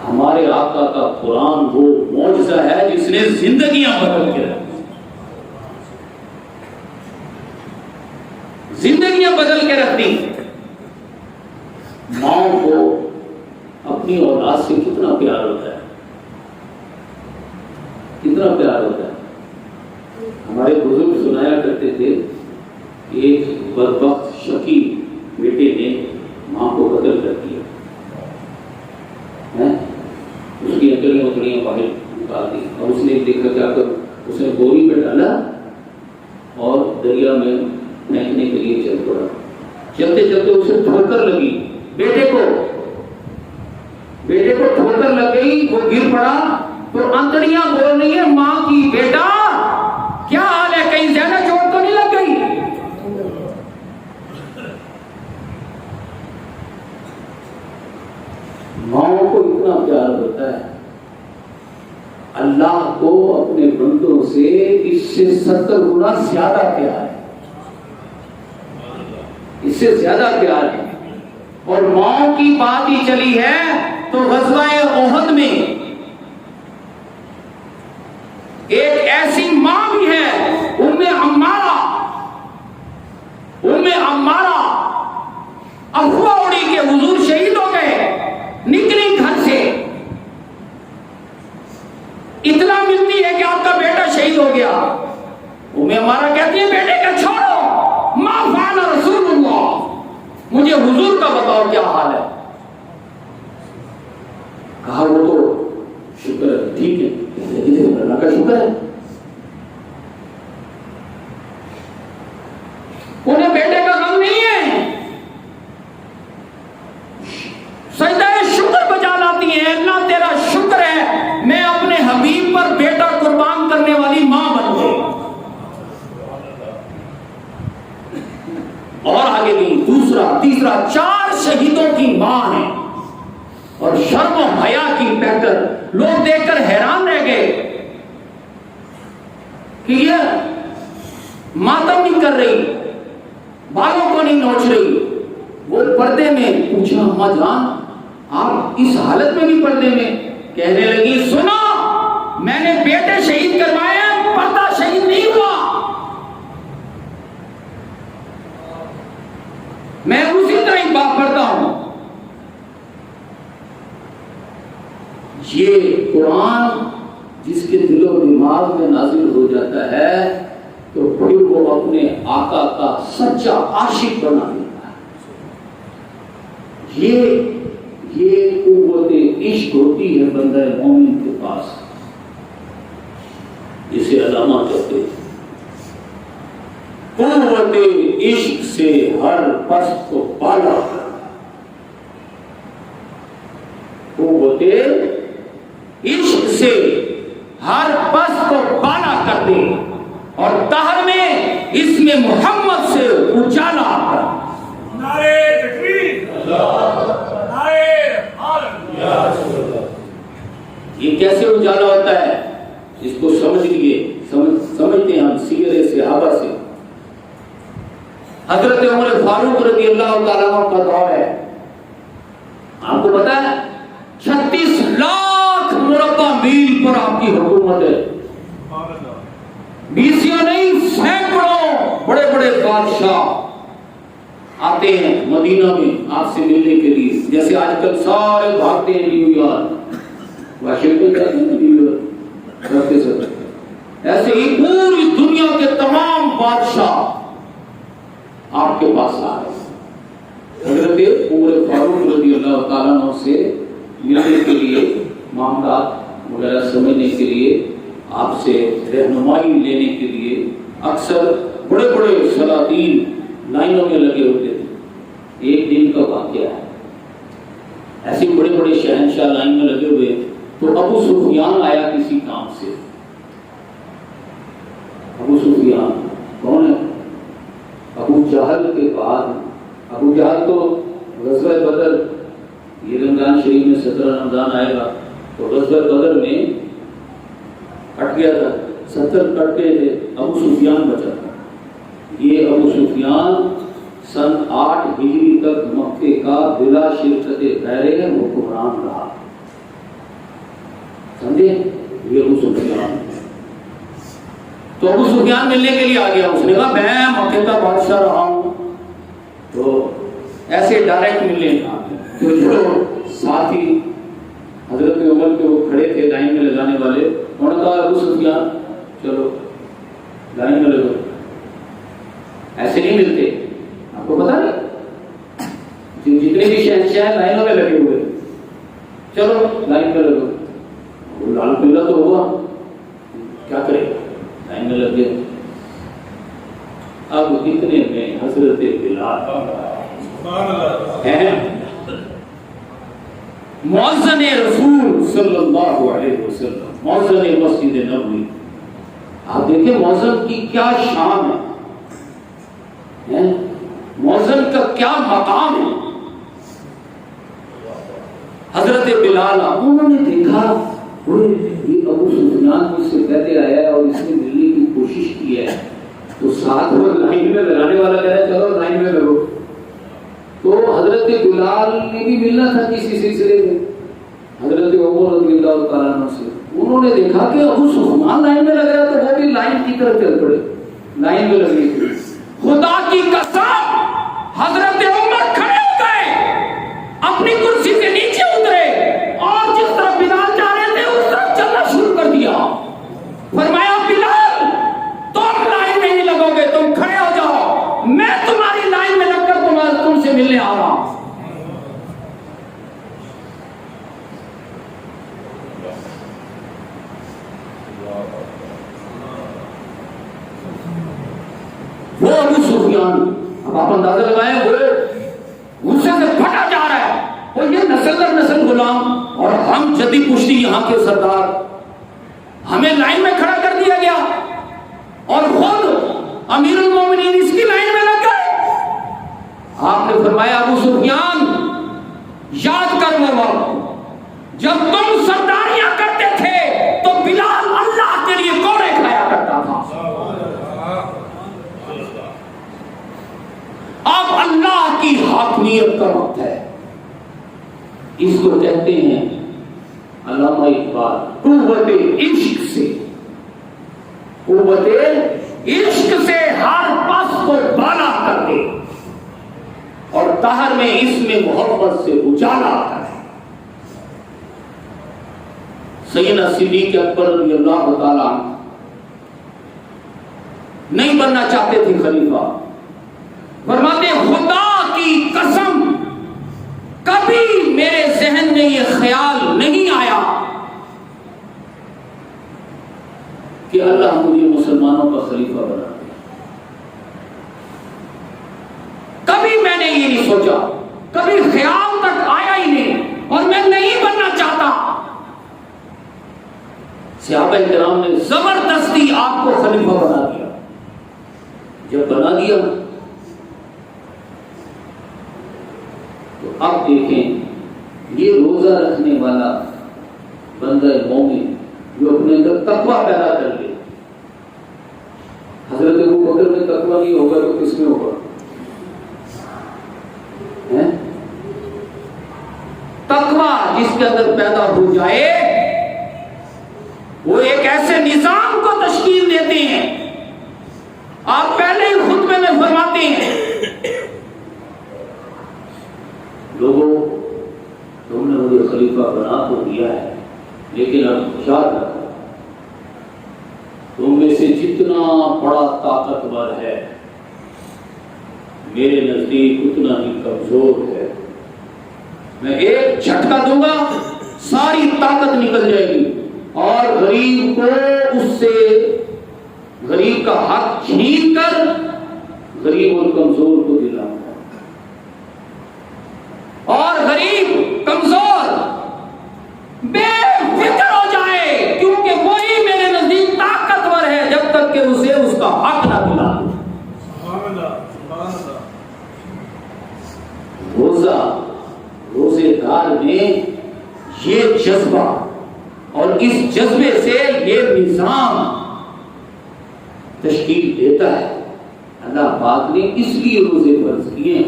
ہمارے آقا کا قرآن وہ معجزہ ہے جس نے زندگیاں بدل کے رکھی، زندگیاں بدل کے رکھ دی۔ ماں کو اپنی اولاد سے کتنا پیار ہوتا ہے، کتنا پیار ہوتا ہے۔ ہمارے بزرگ سنایا کرتے تھے کہ ایک بدبخت شقی بیٹے نے ماں کو قتل کر دیا، اس کی اکڑیاں اکڑیاں باہر نکال دی، اور اس نے دیکھا کیا کر اس نے بوری میں ڈالا اور دریا میں پھینکنے کے لیے چل پڑا۔ چلتے چلتے اسے ٹھوکر لگی، بیٹے کو ٹھوکر لگ گئی، وہ گر پڑا تو انتڑیاں بول رہی ہیں ماں کی، بیٹا کیا حال ہے، کہیں زیادہ چوٹ تو نہیں لگ گئی؟ ماؤں کو اتنا پیار ہوتا ہے، اللہ کو اپنے بندوں سے اس سے 70 گنا زیادہ پیار ہے، اس سے زیادہ پیار ہے۔ اور ماؤں کی بات ہی چلی ہے تو غزوہ احد میں ایک ایسی ماں بھی ہے، ام عمارہ، افواہ اڑی کہ حضور شہید ہو گئے، نکلی گھر سے، اطلاع ملتی ہے کہ آپ کا بیٹا شہید ہو گیا۔ ام عمارہ کہتی ہے بیٹے کا چھوڑو، ما فعل رسول اللہ، مجھے حضور کا بتاؤ کیا حال ہے۔ کہا وہ تو شکر ہے، ٹھیک ہے، اللہ کا شکر ہے۔ انہیں بیٹے کا غم نہیں ہے، سجدہ دوسرا 4 شہیدوں کی ماں ہے اور شرم و حیا کی پیکر. لوگ دیکھ کر حیران رہ گئے کہ یہ ماتم نہیں کر رہی, بالوں کو نہیں نوچ رہی. وہ پردے میں پوچھا اماں جان آپ اس حالت میں بھی پردے میں؟ کہنے لگی سنو میں نے بیٹے شہید کروائے ہیں, پردہ شہید نہیں ہوا. میں اسی طرح ہی باپردہ ہوں. یہ قرآن جس کے دل و دماغ میں نازل ہو جاتا ہے تو پھر وہ اپنے آقا کا سچا عاشق بنا دیتا ہے. یہ قوت عشق ہوتی ہے بندہ مومن کے پاس, اسے علامہ کہتے ہیں. قوت عشق سے ہر پست کو بالا, قوت عشق سے ہر پست کو بالا کر دے اور دہر میں اس میں محمد سے اجالا آتا. نعرہ تکبیر, نعرہ یہ کیسے اجالا ہوتا ہے اس کو سمجھ لیے, سمجھتے ہیں ہم سیرت صحابہ سے. حضرت عمر فاروق رضی اللہ تعالیٰ عنہ کا دور ہے. آپ کو پتا ہے 36 لاکھ مربع میل پر آپ کی حکومت ہے. 20 نہیں سینکڑوں بڑے بڑے بادشاہ آتے ہیں مدینہ میں آپ سے ملنے کے لیے. جیسے آج کل سارے بھاگتے ہیں نیو یارک, واشنگٹن جاتے ہیں نیو یارک رکھتے سکتے, ایسے ہی پوری دنیا کے تمام بادشاہ آپ کے پاس آ رہے ہیں حضرت عمر فاروق رضی اللہ تعالیٰ عنہ سے ملنے کے لیے, معاملات وغیرہ سمجھنے کے لیے, آپ سے رہنمائی لینے کے لیے. اکثر بڑے بڑے سلاطین لائنوں میں لگے ہوتے تھے. ایک دن کا واقعہ ہے, ایسے بڑے بڑے شہنشاہ لائن میں لگے ہوئے تو ابو سفیان آیا کسی کام سے. ابو سفیان کون ہے؟ ابو جہل کے بعد. ابو جہل تو غزوہ بدر, یہ رمضان شریف میں 17 رمضان آئے گا تو غزوہ بدر میں کٹ گیا تھا, 70 کٹ گئے تھے, ابو سفیان بچا تھا. یہ ابو سفیان سن 8 ہجری تک مکے کا بلا شرکت غیرہ حکمران رہا. سمجھے, یہ ابو سفیان. تو ابو سفیان ملنے کے لیے آ گیا. اس نے کہا میں مکے کا بادشاہ رہا ہوں. تو ایسے ڈائریکٹ ملنے آ گیا. تو جو ساتھی حضرت عمر کے وہ کھڑے تھے لائن میں لگانے والے, انہوں نے کہا ابو سفیان چلو لائن میں لگو. ایسے نہیں ملتے, آپ کو پتا نہیں جتنے بھی شہنشاہ لائنوں میں لگے ہوئے, چلو لائن میں لگو. وہ لال قلعہ تو ہوا, کیا کرے, لائن میں لگ گئے. اب اتنے میں حضرت بلال ہیں مؤذن رسول صلی اللہ علیہ وسلم, مؤذن مسجد نبوی. آپ دیکھیں مؤذن کی کیا شان ہے, مؤذن کا کیا مقام ہے. حضرت بلال انہوں نے دیکھا یہ ابو سفیان مجھ سے پہلے آیا ہے اور اس نے ملنے کی کوشش کی ہے, تو ساتھ وہ لائن میں لگانے والا کہہ رہا ہے چلو لائن میں لگو. تو حضرت بلال نے بھی ملنا تھا کسی سلسلے میں حضرت عمر رضی اللہ تعالیٰ عنہ سے. انہوں نے دیکھا کہ ابو سفیان لائن میں لگ رہا ہے تو وہ بھی لائن کی طرف چل پڑے, لائن میں لگنے کے. خدا کی قسم حضرت عمر کھڑے ہو گئے, اپنی کرسی سے نیچے اترے اور جس طرف بلال جا رہے تھے اس طرف چلنا شروع کر دیا. فرمایا بلال تم لائن میں نہیں لگو گے, تم کھڑے ہو جاؤ, میں تمہاری لائن میں لگ کر تم سے ملنے آ رہا ہوں. وہ ابو سفیان, اب آپ اندازہ لگائیں, وہ غصے سے پھٹا جا رہا ہے. اور یہ نسل در نسل غلام اور ہم جدی پشتی یہاں کے سردار, ہمیں لائن میں کھڑا کر دیا گیا اور خود امیر المومنین اس کی لائن میں لگ گئے. آپ نے فرمایا ابو سفیان یاد کر وہ وقت جب تم سرداریاں کرتے تھے تو بلال اللہ کے لیے کوڑے کھایا کرتا تھا، اب اللہ کی حاکمیت کا وقت ہے۔ اس کو کہتے ہیں علامہ اقبال قوت عشق سے، قوت عشق سے ہر پس کو بالا کر دے اور دہر میں اس میں محبت سے اجالا کرے۔ سیدنا صدیق اکبر رضی اللہ تعالیٰ نہیں بننا چاہتے تھے خلیفہ، فرماتے خدا کی قسم کبھی میرے ذہن میں یہ خیال نہیں آیا کہ اللہ مجھے مسلمانوں کا خلیفہ بنا دے، کبھی میں نے یہ نہیں سوچا، کبھی خیال تک آیا ہی نہیں، اور میں نہیں بننا چاہتا۔ صحابہ کرام نے زبردستی آپ کو خلیفہ بنا دیا۔ جب بنا دیا تو اب دیکھیں یہ روزہ رکھنے والا بندہ مومن جو اپنے اندر تقویٰ پیدا کر لے، حضرت ابو بکر میں تقویٰ نہیں ہوگا تو کس میں ہوگا؟ تقویٰ جس کے اندر پیدا ہو جائے وہ ایک ایسے نظام کو تشکیل دیتے ہیں، آپ پہلے ہی خطبے میں فرماتے ہیں لوگوں تم نے مجھے خلیفہ بنا تو دیا ہے، لیکن اب یاد رکھو تم میں سے جتنا بڑا طاقتور ہے میرے نزدیک اتنا ہی کمزور ہے۔ میں ایک جھٹکا دوں گا ساری طاقت نکل جائے گی اور غریب کو اس سے غریب کا حق چھین کر غریب اور کمزور کو دلاؤں گا، اور غریب کمزور بے فکر ہو جائے کیونکہ وہی میرے نزدیک طاقتور ہے جب تک کہ اسے اس کا حق نہ دلا دوں۔ روزے دار میں یہ جذبہ اور اس جذبے سے یہ نظام تشکیل دیتا ہے۔ اللہ پاک نے اس لیے روزے فرض کیے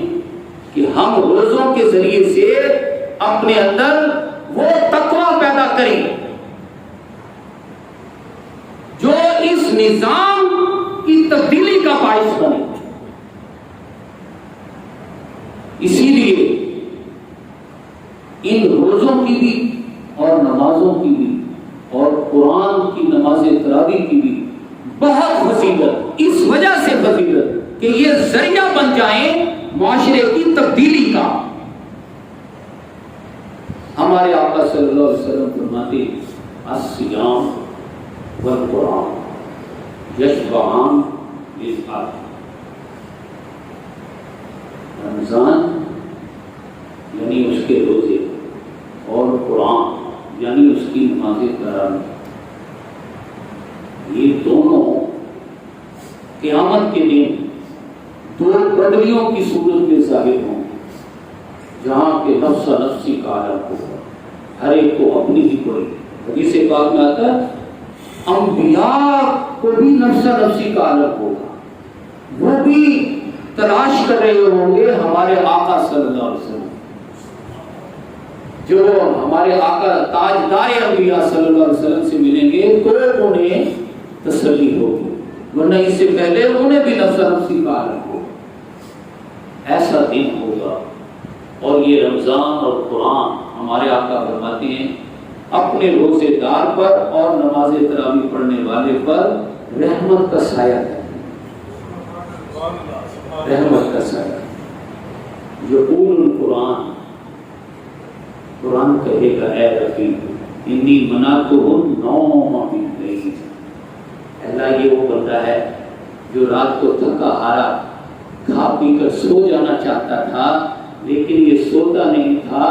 کہ ہم روزوں کے ذریعے سے اپنے اندر وہ تقویٰ پیدا کریں جو اس نظام کی تبدیلی کا باعث بنے۔ اسی لیے ان روزوں کی بھی اور نمازوں کی بھی اور قرآن کی نماز تراویح کی بھی بہت فضیلت، اس وجہ سے فضیلت کہ یہ ذریعہ بن جائیں معاشرے کی تبدیلی کا۔ ہمارے آقا صلی اللہ علیہ وسلم فرماتے الصیام والقرآن یشبعان للآخر، رمضان یعنی اس کے روزے اور قرآن یعنی اس کی نماز تراویح، یہ دونوں قیامت کے دن دو بدلیوں کی صورت میں ظاہر ہوں، جہاں کہ نفس نفسی کا عالم ہوگا، ہر ایک کو اپنی ہی کوئی۔ حدیث پاک میں آتا ہے انبیاء کو بھی نفس نفسی کا عالم ہوگا، وہ بھی تلاش کر رہے ہوں گے ہمارے آقا صلی اللہ علیہ وسلم، جو ہمارے آقا تاجدار انبیاء صلی اللہ علیہ وسلم سے ملیں گے تو انہیں تسلی ہوگی، ورنہ اس سے پہلے انہیں بھی نفس نفسی کا عالم ہوگا۔ ایسا دن ہوگا، اور یہ رمضان اور قرآن ہمارے آقا فرماتے ہیں اپنے روزے دار پر اور نماز تراویح پڑھنے والے پر رحمت کا سایہ ہے، رحمت کا سایہ۔ یقول القرآن، قرآن کہے گا اے رفیق انی منعتهم النوم باللیل، اللہ یہ وہ بندہ ہے جو رات کو تھکا ہارا کھا پی کر سو جانا چاہتا تھا لیکن یہ سوتا نہیں تھا،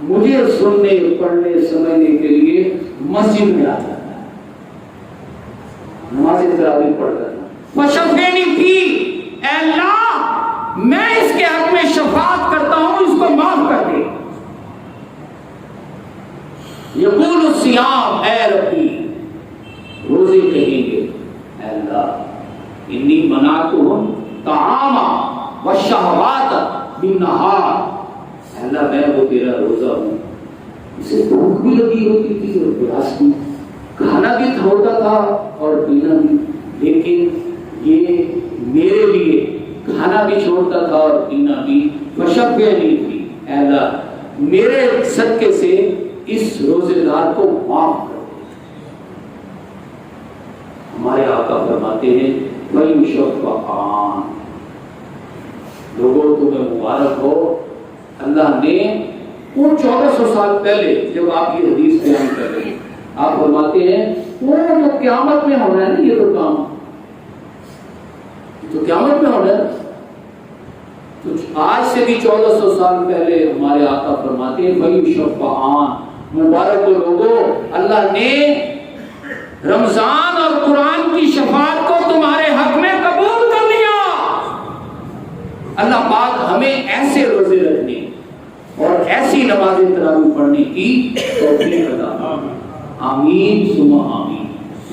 مجھے سننے پڑھنے سمجھنے کے لیے مسجد میں آتا تھا، نماز تراویح پڑھ کر۔ وشفینی فی، اے اللہ میں اس کے حق میں شفاعت کرتا ہوں، اس کو معاف کر دے۔ یقول الصیام، اے ربی روزے کہیں گے اے اللہ انی منعتہم طعاما والشہوات بالنہار، اے اللہ میں وہ تیرا روزہ ہوں، اسے بھوک بھی لگی ہوتی تھی اور پیاس بھی، کھانا بھی ہوتا تھا اور پینا بھی، لیکن یہ میرے لیے کھانا بھی چھوڑتا تھا اور پینا بھی، مشقت نہیں تھی، اے اللہ میرے صدقے سے اس روزے دار کو معاف کر دے۔ ہمارے آقا فرماتے ہیں وَيُشَفَّعَانِ، لوگوں تمہیں مبارک ہو، اللہ نے وہ 1400 سال پہلے جب آپ یہ حدیث بیان کر رہے ہیں، آپ فرماتے ہیں وہ جو قیامت میں ہونا ہے نا، یہ تو کام تو قیامت میں ہونا ہے، تو آج سے بھی 1400 سال پہلے ہمارے آقا فرماتے ہیں وَيُشَفَّعَانِ، مبارک لوگوں اللہ نے رمضان اور قرآن کی شفاعت کو تمہارے حق میں قبول کر لیا۔ اللہ پاک ہمیں ایسے روزے رکھنے اور ایسی نماز تراویح پڑھنے کی توفیق عطا فرمائے۔ آمین ثم آمین۔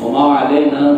وما علینا